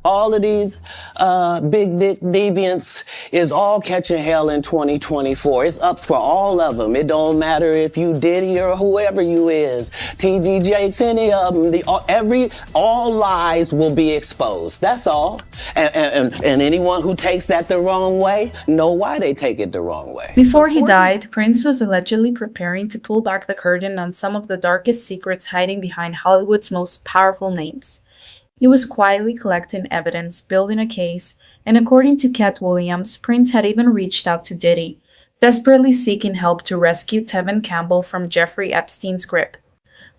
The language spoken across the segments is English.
All of these big dick deviants is all catching hell in 2024. It's up for all of them. It don't matter if you Diddy or whoever you is, TG Jakes, any of them. All lies will be exposed. That's all. And anyone who takes that the wrong way know why they take it the wrong way. Before he died, Prince was allegedly preparing to pull back the curtain on some of the darkest secrets hiding behind Hollywood's most powerful names. He was quietly collecting evidence, building a case, and according to Katt Williams, Prince had even reached out to Diddy, desperately seeking help to rescue Tevin Campbell from Jeffrey Epstein's grip.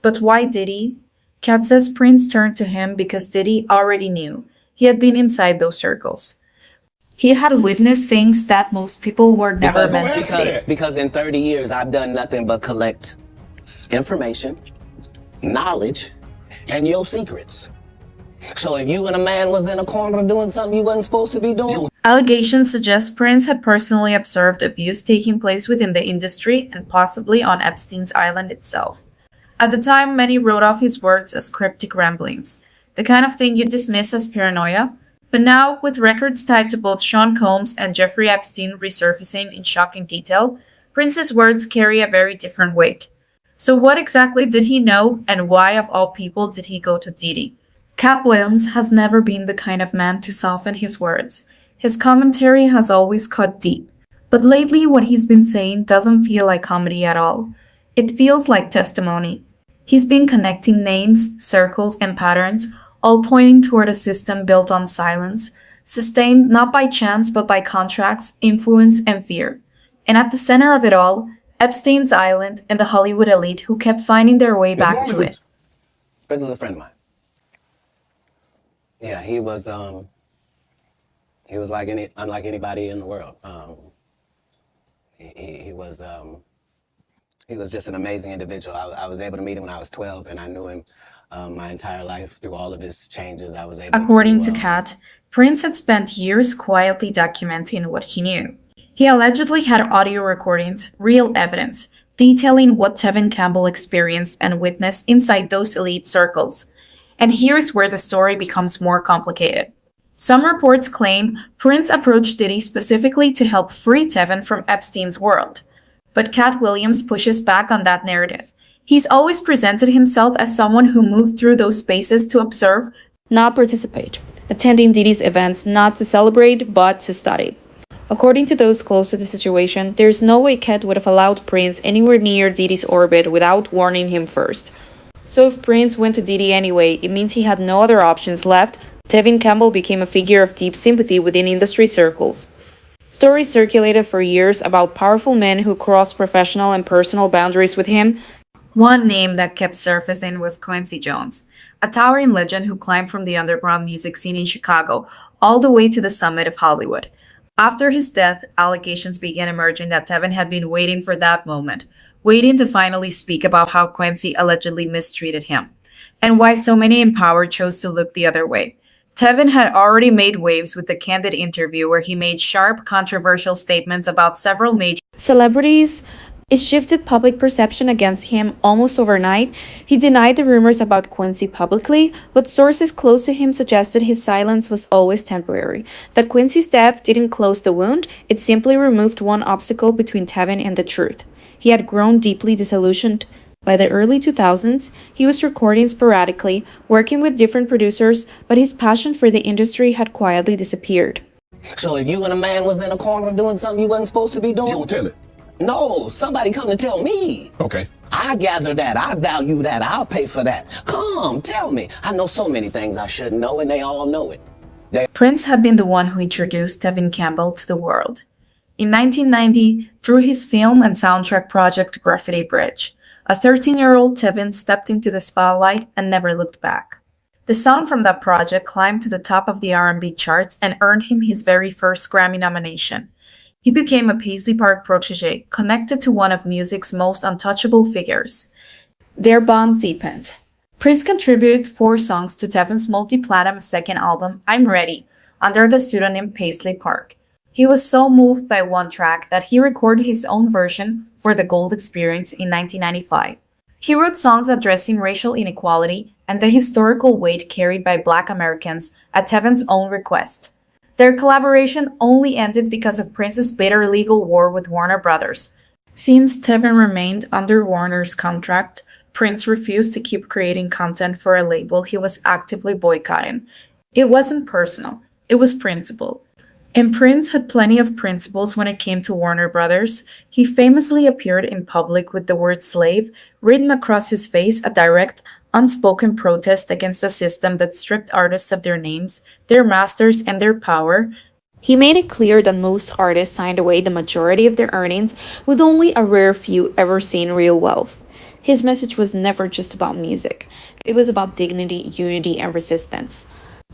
But why Diddy? Katt says Prince turned to him because Diddy already knew. He had been inside those circles. He had witnessed things that most people were never meant to see. Because in 30 years, I've done nothing but collect information, knowledge, and your secrets. So if you and a man was in a corner doing something you wasn't supposed to be doing. Allegations suggest Prince had personally observed abuse taking place within the industry and possibly on Epstein's Island itself. At the time, many wrote off his words as cryptic ramblings, the kind of thing you dismiss as paranoia. But now, with records tied to both Sean Combs and Jeffrey Epstein resurfacing in shocking detail, Prince's words carry a very different weight. So what exactly did he know, and why of all people did he go to Diddy? Katt Williams has never been the kind of man to soften his words. His commentary has always cut deep. But lately, what he's been saying doesn't feel like comedy at all. It feels like testimony. He's been connecting names, circles, and patterns, all pointing toward a system built on silence, sustained not by chance but by contracts, influence, and fear. And at the center of it all, Epstein's Island and the Hollywood elite who kept finding their way back to it. Prison's a friend of mine. Yeah, he was like unlike anybody in the world. He was just an amazing individual. I was able to meet him when I was 12, and I knew him my entire life through all of his changes. According to Katt, Prince had spent years quietly documenting what he knew. He allegedly had audio recordings, real evidence, detailing what Tevin Campbell experienced and witnessed inside those elite circles. And here's where the story becomes more complicated. Some reports claim Prince approached Diddy specifically to help free Tevin from Epstein's world. But Katt Williams pushes back on that narrative. He's always presented himself as someone who moved through those spaces to observe, not participate, attending Diddy's events not to celebrate, but to study. According to those close to the situation, there's no way Katt would have allowed Prince anywhere near Diddy's orbit without warning him first. So if Prince went to Diddy anyway, it means he had no other options left. Tevin Campbell became a figure of deep sympathy within industry circles. Stories circulated for years about powerful men who crossed professional and personal boundaries with him. One name that kept surfacing was Quincy Jones, a towering legend who climbed from the underground music scene in Chicago all the way to the summit of Hollywood. After his death, allegations began emerging that Tevin had been waiting for that moment, waiting to finally speak about how Quincy allegedly mistreated him, and why so many in power chose to look the other way. Tevin had already made waves with the candid interview where he made sharp, controversial statements about several major celebrities. It shifted public perception against him almost overnight. He denied the rumors about Quincy publicly, but sources close to him suggested his silence was always temporary, that Quincy's death didn't close the wound, it simply removed one obstacle between Tevin and the truth. He had grown deeply disillusioned. By the early 2000s, he was recording sporadically, working with different producers, but his passion for the industry had quietly disappeared. So if you and a man was in a corner doing something you wasn't supposed to be doing? You won't tell it? No, somebody come to tell me. Okay. I gather that, I value that, I'll pay for that. Come, tell me. I know so many things I shouldn't know, and they all know it. Prince had been the one who introduced Tevin Campbell to the world. In 1990, through his film and soundtrack project Graffiti Bridge, a 13-year-old Tevin stepped into the spotlight and never looked back. The song from that project climbed to the top of the R&B charts and earned him his very first Grammy nomination. He became a Paisley Park protege, connected to one of music's most untouchable figures. Their bond deepened. Prince contributed 4 songs to Tevin's multi-platinum second album, I'm Ready, under the pseudonym Paisley Park. He was so moved by one track that he recorded his own version for the Gold Experience in 1995. He wrote songs addressing racial inequality and the historical weight carried by Black Americans at Tevin's own request. Their collaboration only ended because of Prince's bitter legal war with Warner Brothers. Since Tevin remained under Warner's contract, Prince refused to keep creating content for a label he was actively boycotting. It wasn't personal, it was principle. And Prince had plenty of principles when it came to Warner Brothers. He famously appeared in public with the word slave written across his face, a direct, unspoken protest against a system that stripped artists of their names, their masters, and their power. He made it clear that most artists signed away the majority of their earnings, with only a rare few ever seeing real wealth. His message was never just about music. It was about dignity, unity, and resistance.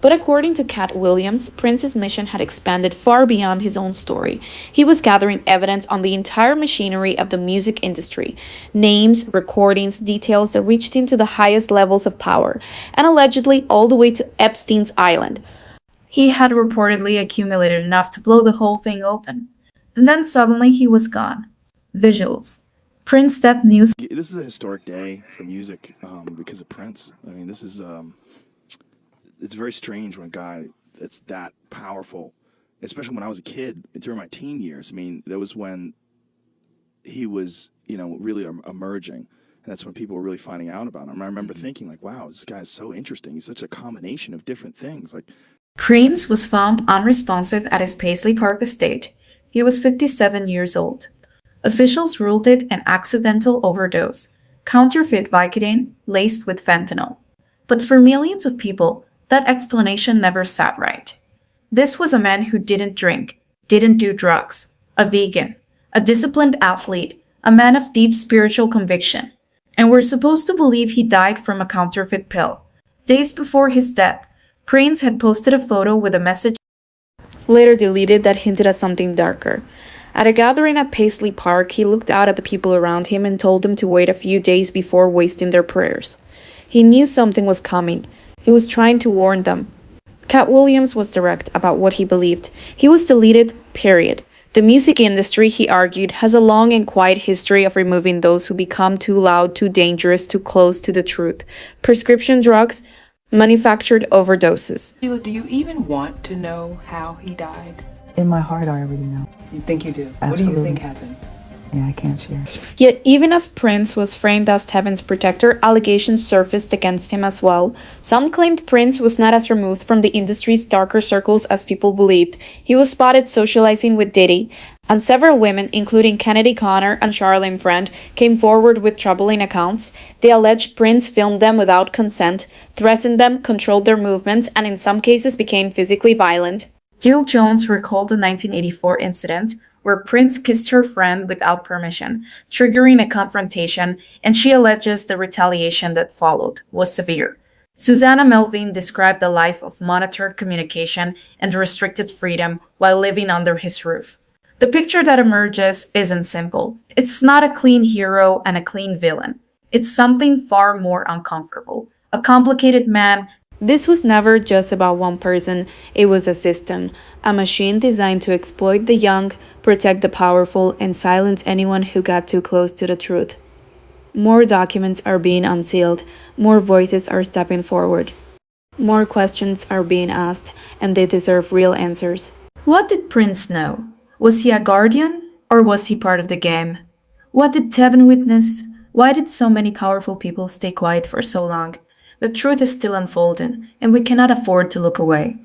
But according to Katt Williams, Prince's mission had expanded far beyond his own story. He was gathering evidence on the entire machinery of the music industry, names, recordings, details that reached into the highest levels of power, and allegedly all the way to Epstein's Island. He had reportedly accumulated enough to blow the whole thing open. And then suddenly he was gone. Visuals. Prince death news. This is a historic day for music because of Prince. I mean, this is... it's very strange when a guy that's that powerful, especially when I was a kid during my teen years. I mean, that was when he was, really emerging. And that's when people were really finding out about him. I remember thinking like, wow, this guy's so interesting. He's such a combination of different things. Like, Prince was found unresponsive at his Paisley Park estate. He was 57 years old. Officials ruled it an accidental overdose, counterfeit Vicodin laced with fentanyl. But for millions of people, that explanation never sat right. This was a man who didn't drink, didn't do drugs, a vegan, a disciplined athlete, a man of deep spiritual conviction. And we're supposed to believe he died from a counterfeit pill. Days before his death, Prince had posted a photo with a message later deleted that hinted at something darker. At a gathering at Paisley Park, he looked out at the people around him and told them to wait a few days before wasting their prayers. He knew something was coming. He was trying to warn them. Katt Williams was direct about what he believed. He was deleted, period. The music industry, he argued, has a long and quiet history of removing those who become too loud, too dangerous, too close to the truth. Prescription drugs, manufactured overdoses. Sheila, do you even want to know how he died? In my heart, I already know. You think you do? Absolutely. What do you think happened? Yeah, I can't share. Yet even as Prince was framed as Tevin's protector, allegations surfaced against him as well. Some claimed Prince was not as removed from the industry's darker circles as people believed. He was spotted socializing with Diddy, and several women, including Kennedy Connor and Charlene Friend, came forward with troubling accounts. They alleged Prince filmed them without consent, threatened them, controlled their movements, and in some cases became physically violent. Jill Jones recalled the 1984 incident, where Prince kissed her friend without permission, triggering a confrontation, and she alleges the retaliation that followed was severe. Susanna Melvin described a life of monitored communication and restricted freedom while living under his roof. The picture that emerges isn't simple. It's not a clean hero and a clean villain. It's something far more uncomfortable. A complicated man. This was never just about one person, it was a system, a machine designed to exploit the young, protect the powerful, and silence anyone who got too close to the truth. More documents are being unsealed, more voices are stepping forward. More questions are being asked, and they deserve real answers. What did Prince know? Was he a guardian, or was he part of the game? What did Tevin witness? Why did so many powerful people stay quiet for so long? The truth is still unfolding, and we cannot afford to look away.